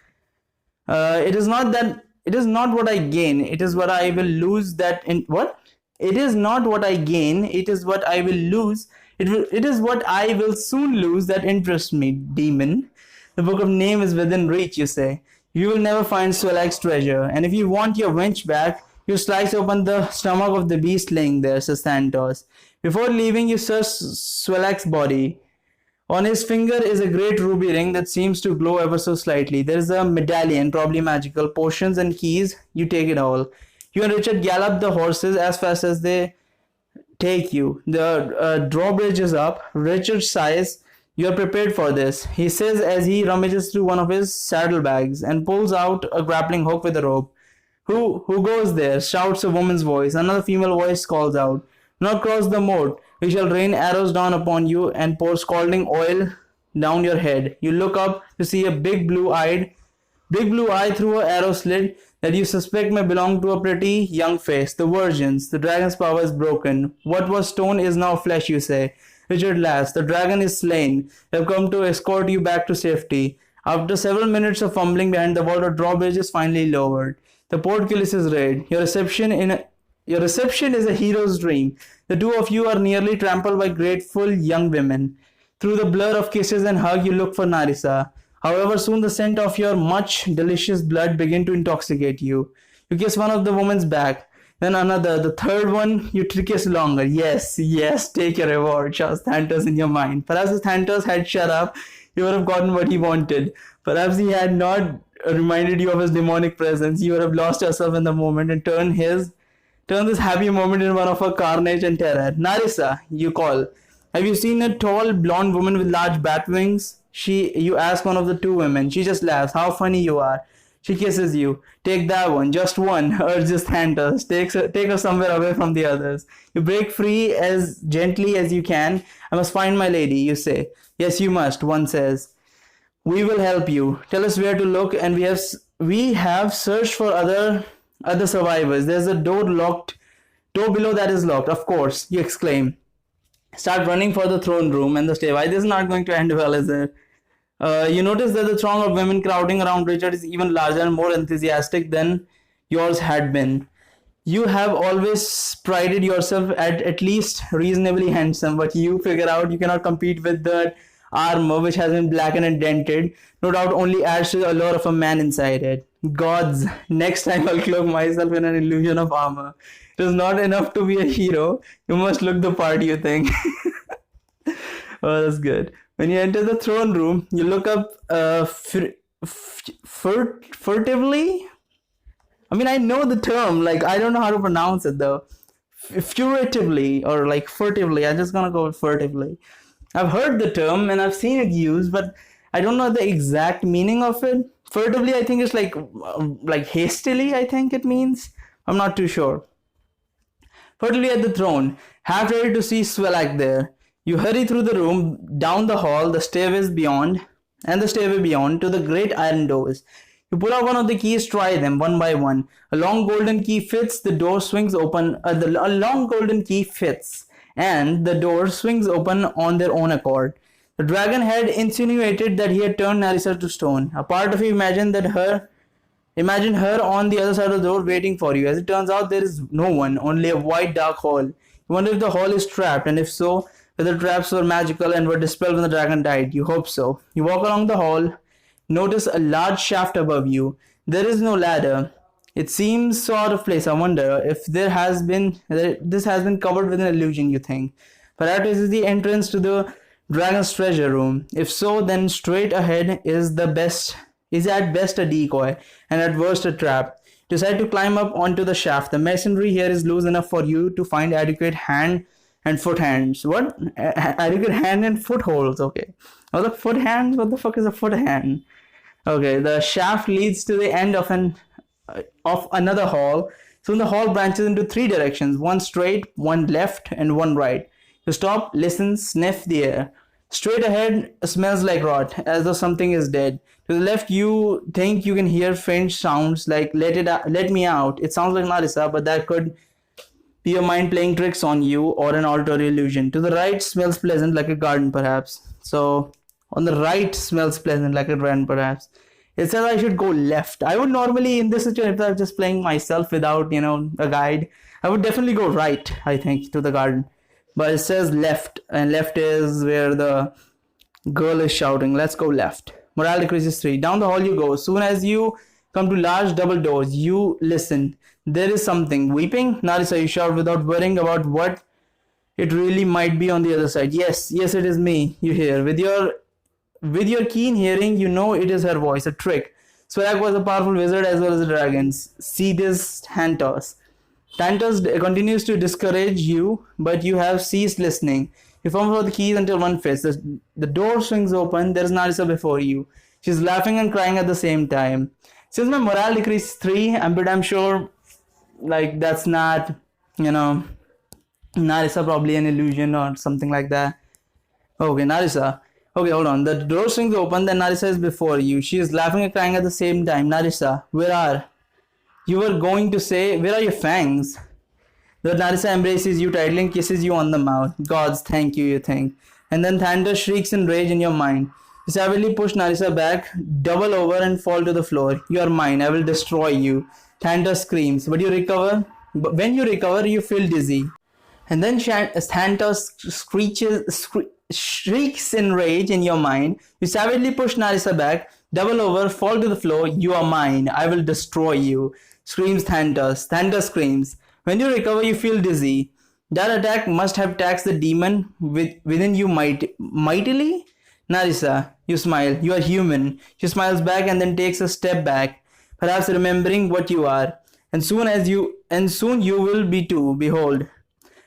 It is not what I gain. It is what I will lose that in what? It is not what I gain. It is what I will lose. It is what I will soon lose that interests me, demon. The book of name is within reach, you say. You will never find Swelak's treasure, and if you want your wench back, you slice open the stomach of the beast laying there, says Thanatos. Before leaving, you search Swelak's body. On his finger is a great ruby ring that seems to glow ever so slightly. There is a medallion, probably magical, potions and keys. You take it all. You and Richard gallop the horses as fast as they take you. The drawbridge is up. Richard sighs. You are prepared for this, he says as he rummages through one of his saddlebags and pulls out a grappling hook with a rope. Who goes there? Shouts a woman's voice. Another female voice calls out. Not cross the moat. We shall rain arrows down upon you and pour scalding oil down your head. You look up to see a big blue eye through an arrow slit that you suspect may belong to a pretty young face. The virgins. The dragon's power is broken. What was stone is now flesh, you say. Richard laughs. The dragon is slain. They have come to escort you back to safety. After several minutes of fumbling behind the wall, the drawbridge is finally lowered. The portcullis is raised. Your reception is a hero's dream. The two of you are nearly trampled by grateful young women. Through the blur of kisses and hug, you look for Narissa. However, soon the scent of your much delicious blood begins to intoxicate you. You kiss one of the women's back, then another. The third one, you kiss longer. Yes, take your reward, shouts Thanatos in your mind. Perhaps if Thanatos had shut up, you would have gotten what he wanted. Perhaps he had not reminded you of his demonic presence. You would have lost yourself in the moment and turned this happy moment in one of a carnage and terror. Narissa, you call. Have you seen a tall blonde woman with large bat wings? You ask one of the two women. She just laughs. How funny you are. She kisses you. Take that one, just one, urges Thanatos. Take her somewhere away from the others. You break free as gently as you can. I must find my lady, you say. Yes, you must, one says. We will help you. Tell us where to look, and we have searched for other survivors. There's a door below that is locked. Of course, you exclaim. Start running for the throne room and the stairway. This is not going to end well, is it? You notice that the throng of women crowding around Richard is even larger and more enthusiastic than yours had been. You have always prided yourself at least reasonably handsome, but you figure out you cannot compete with the armor which has been blackened and dented. No doubt only adds to the allure of a man inside it. Gods, next time I'll cloak myself in an illusion of armor. It is not enough to be a hero. You must look the part, you think. Oh, that's good. When you enter the throne room, you look up furtively. I mean, I know the term, like, I don't know how to pronounce it though. Furtively or like furtively. I'm just gonna go with furtively. I've heard the term and I've seen it used, but I don't know the exact meaning of it. Furtively, I think it's like hastily, I think it means. I'm not too sure. Furtively at the throne, half ready to see Svelak there. You hurry through the room, down the hall, the stairways beyond, and the stairway beyond to the great iron doors. You pull out one of the keys, try them one by one. A long golden key fits, the door swings open. A long golden key fits, and the door swings open on their own accord. The dragon had insinuated that he had turned Narissa to stone. A part of you imagined her on the other side of the door waiting for you. As it turns out, there is no one, only a wide dark hall. You wonder if the hall is trapped, and if so, whether traps were magical and were dispelled when the dragon died. You hope so. You walk along the hall, notice a large shaft above you. There is no ladder. It seems so out of place. I wonder if this has been covered with an illusion, you think. Perhaps this is the entrance to the dragon's treasure room. If so, then straight ahead is at best a decoy, and at worst a trap. Decide to climb up onto the shaft. The masonry here is loose enough for you to find adequate hand and foot hands. What? Adequate hand and footholds. Okay. Oh, the foot hands? What the fuck is a foot hand? Okay, the shaft leads to the end of another hall. Soon the hall branches into three directions, one straight, one left, and one right. You stop, listen, sniff the air. Straight ahead smells like rot, as though something is dead. To the left, you think you can hear faint sounds like let me out. It sounds like Narissa, but that could be your mind playing tricks on you or an auditory illusion. To the right, smells pleasant like a garden, perhaps. So, on the right, smells pleasant like a garden, perhaps. It says I should go left. I would normally, in this situation, if I was just playing myself without, a guide, I would definitely go right, I think, to the garden. But it says left, and left is where the girl is shouting, let's go left. Morale decreases 3. Down the hall you go. Soon as you come to large double doors, you listen. There is something. Weeping? Narissa, you shout without worrying about what it really might be on the other side. Yes, it is me, you hear. With your keen hearing, you know it is her voice, a trick. Svelak was a powerful wizard as well as the dragons. See this Tantos. Tantos continues to discourage you, but you have ceased listening. You fumble for the keys until one fits. The door swings open. There is Narissa before you. She's laughing and crying at the same time. Since my morale decreased 3, I'm sure, like, that's not, Narissa probably an illusion or something like that. Okay, Narissa. Okay, hold on. The door swings open, then Narissa is before you. She is laughing and crying at the same time. Narissa, you were going to say, where are your fangs? The Narissa embraces you tightly and kisses you on the mouth. Gods, thank you, you think. And then Thander shrieks in rage in your mind. You savagely push Narissa back, double over and fall to the floor. You are mine, I will destroy you. Thander screams, but when you recover, you feel dizzy. And then Thander shrieks in rage in your mind. You savagely push Narissa back, double over, fall to the floor. You are mine, I will destroy you. Screams Thander. Thander screams. When you recover, you feel dizzy. That attack must have taxed the demon within you mightily. Narissa, you smile. You are human. She smiles back and then takes a step back, perhaps remembering what you are. And soon you will be too. Behold.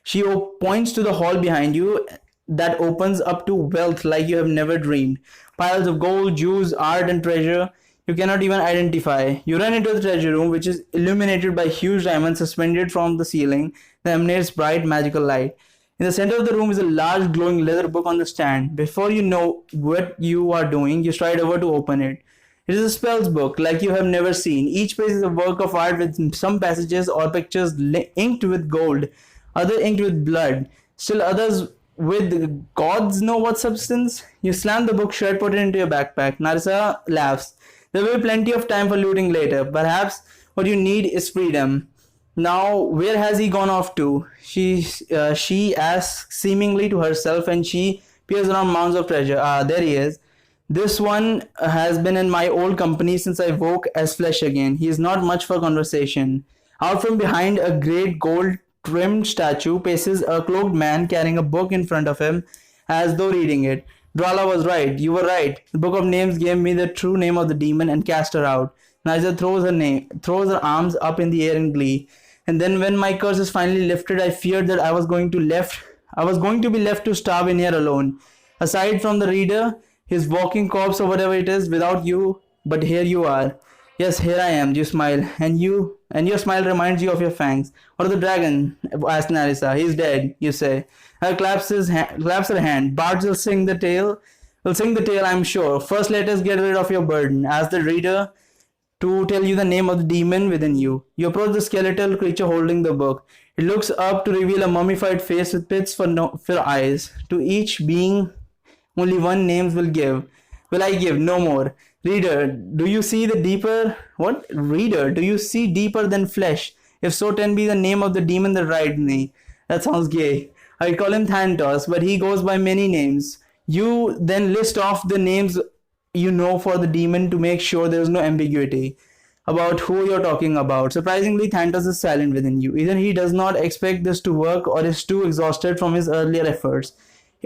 She points to the hall behind you that opens up to wealth like you have never dreamed. Piles of gold, jewels, art, and treasure you cannot even identify. You run into the treasure room, which is illuminated by huge diamonds suspended from the ceiling that emanates bright magical light. In the center of the room is a large glowing leather book on the stand. Before you know what you are doing, you stride over to open it. It is a spells book like you have never seen. Each page is a work of art with some passages or pictures inked with gold, other inked with blood, still others with gods know what substance. You slam the book shut, put it into your backpack. Narissa laughs. There will be plenty of time for looting later. Perhaps what you need is freedom. Now, where has he gone off to? She asks seemingly to herself, and she peers around mounds of treasure. There he is. This one has been in my old company since I woke as flesh again. He is not much for conversation. Out from behind a great gold-trimmed statue paces a cloaked man carrying a book in front of him as though reading it. Drala was right. You were right. The Book of Names gave me the true name of the demon and cast her out. Narissa throws her arms up in the air in glee. And then when my curse is finally lifted, I feared that I was going to be left to starve in here alone. Aside from the reader, his walking corpse or whatever it is, without you, but here you are. Yes, here I am, you smile, and your smile reminds you of your fangs. What of the dragon? Asked Narissa. He's dead, you say. Her claps her hand. Bards will sing the tale, I'm sure. First let us get rid of your burden. Ask the reader to tell you the name of the demon within you. You approach the skeletal creature holding the book. It looks up to reveal a mummified face with pits for eyes. To each being, only one name will I give, no more. Reader, do you see deeper than flesh? If so, tell me the name of the demon that rides me. That sounds gay. I call him Thanatos, but he goes by many names. You then list off the names you know for the demon to make sure there is no ambiguity about who you're talking about. Surprisingly, Thanatos is silent within you. Either he does not expect this to work or is too exhausted from his earlier efforts,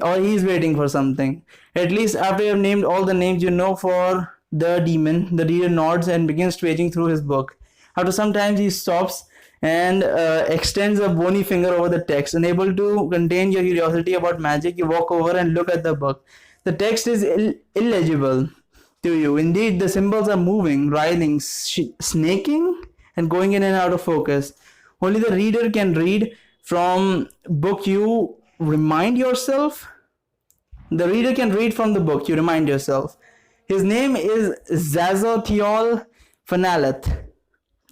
or he is waiting for something. At least after you have named all the names you know for the demon, the reader nods and begins paging through his book. After some time, he stops and extends a bony finger over the text. Unable to contain your curiosity about magic, you walk over and look at the book. The text is illegible to you. Indeed, the symbols are moving, writhing, snaking, and going in and out of focus. Only the reader can read from book. You remind yourself. The reader can read from the book. You remind yourself. His name is Zazothiol Fanaleth.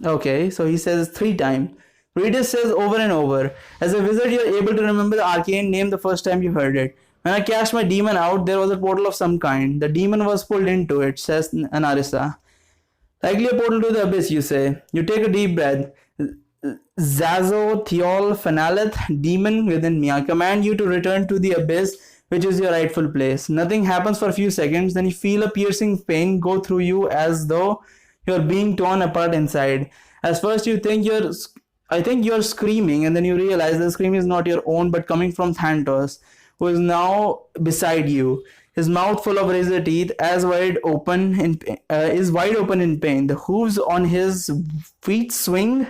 Okay, so he says 3 times. Reader says over and over. As a wizard, you are able to remember the arcane name the first time you heard it. When I cast my demon out, there was a portal of some kind. The demon was pulled into it, says Narissa. Likely a portal to the abyss, you say. You take a deep breath. Zazothiol Fanaleth, demon within me, I command you to return to the abyss, which is your rightful place. Nothing happens for a few seconds, then you feel a piercing pain go through you as though you're being torn apart inside. As first you think you're screaming, and then you realize the scream is not your own but coming from Thanatos, who is now beside you. His mouth full of razor teeth is wide open in pain. The hooves on his feet swing.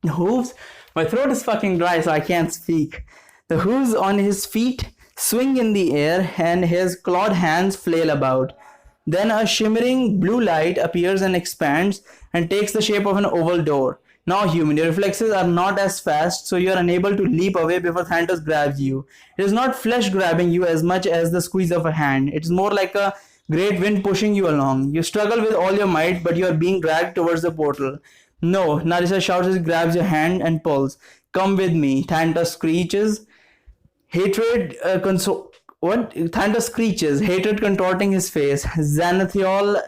The hooves? My throat is fucking dry, so I can't speak. The hooves on his feet swing in the air, and his clawed hands flail about. Then a shimmering blue light appears and expands and takes the shape of an oval door. Now human, your reflexes are not as fast, so you are unable to leap away before Thanatos grabs you. It is not flesh grabbing you as much as the squeeze of a hand. It is more like a great wind pushing you along. You struggle with all your might, but you are being dragged towards the portal. No, Narissa shouts as he grabs your hand and pulls. Come with me, Thanatos screeches. Thanatos screeches, hatred contorting his face. Zazothiol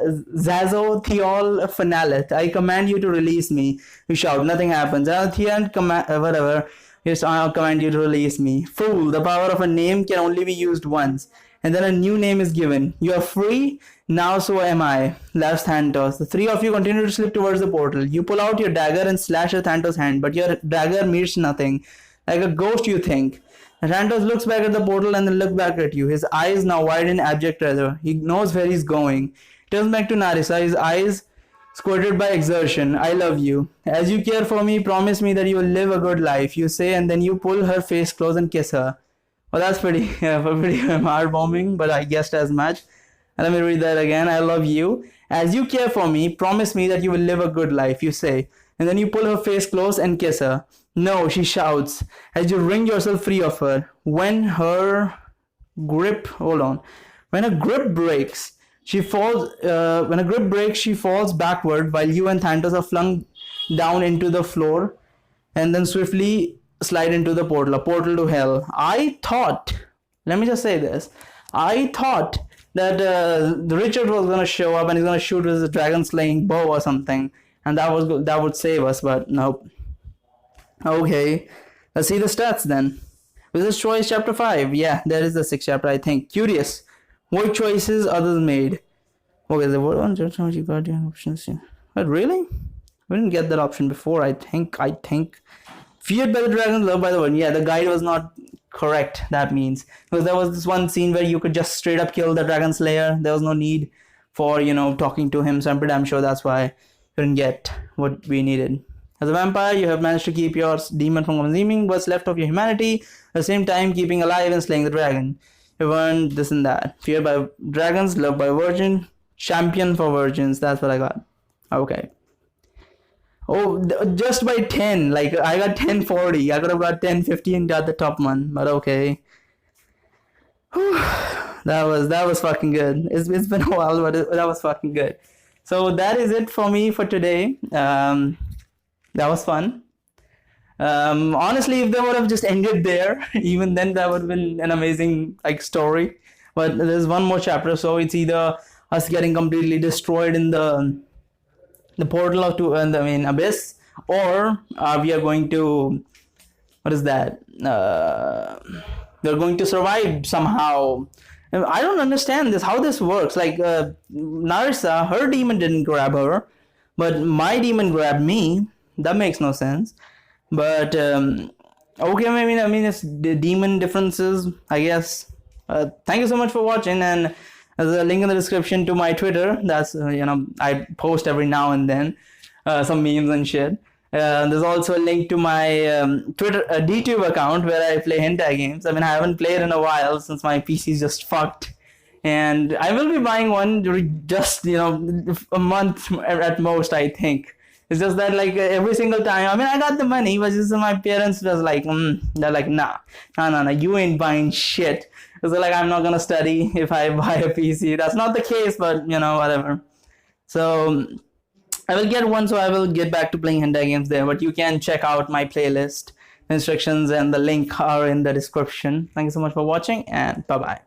Fanaleth, I command you to release me. You shout, nothing happens. Whatever. Yes, I command you to release me. Fool, the power of a name can only be used once, and then a new name is given. You are free, now so am I, laughs Thanatos. The 3 of you continue to slip towards the portal. You pull out your dagger and slash at Thanatos' hand, but your dagger meets nothing. Like a ghost, you think. Thanatos looks back at the portal and then looks back at you. His eyes now wide in abject terror. He knows where he's going. Turns back to Narissa, his eyes squirted by exertion. I love you. As you care for me, promise me that you will live a good life, you say, and then you pull her face close and kiss her. Well, that's pretty heartwarming, but I guessed as much. And let me read that again. I love you. As you care for me, promise me that you will live a good life, you say, and then you pull her face close and kiss her. No, she shouts as you wring yourself free of her. When a grip breaks, she falls backward while you and Thanatos are flung down into the floor and then swiftly slide into the portal, a portal to hell. Let me just say this. I thought that the Richard was going to show up and he's going to shoot with his dragon slaying bow or something, and that would save us, but nope. Okay, let's see the stats then. Wizard's Choice Chapter 5. Yeah, that is the 6th chapter, I think. Curious. What choices others made? Okay, the word on technology guardian options. But really? We didn't get that option before, I think. Feared by the dragons, loved by the world. Yeah, the guide was not correct, that means. Because there was this one scene where you could just straight up kill the dragon slayer. There was no need for, talking to him. So I'm pretty damn sure that's why we didn't get what we needed. As a vampire, you have managed to keep your demon from consuming what's left of your humanity, at the same time keeping alive and slaying the dragon. You've earned this and that. Feared by dragons, loved by virgin, champion for virgins. That's what I got. Okay. Oh, just by 10. Like, I got 1040. I could have got 1050 and got the top one. But okay. Whew. That was fucking good. It's been a while, but that was fucking good. So that is it for me for today. That was fun. Honestly, if they would have just ended there, even then that would have been an amazing story. But there's one more chapter, so it's either us getting completely destroyed in the portal of Abyss, or we are going to, what is that? We're going to survive somehow. I don't understand how this works. Narissa, her demon didn't grab her, but my demon grabbed me. That makes no sense. But okay, it's the demon differences, I guess. Thank you so much for watching, and there's a link in the description to my Twitter. That's I post every now and then some memes and shit. There's also a link to my Twitter DTube account where I play hentai games. I haven't played in a while since my PC's just fucked, and I will be buying one just a month at most, I think. It's just that every single time, I got the money, but just my parents was they're like, nah, you ain't buying shit. So I'm not gonna study if I buy a PC. That's not the case, but whatever. So I will get one, so I will get back to playing hentai games there. But you can check out my playlist. Instructions and the link are in the description. Thank you so much for watching, and bye bye.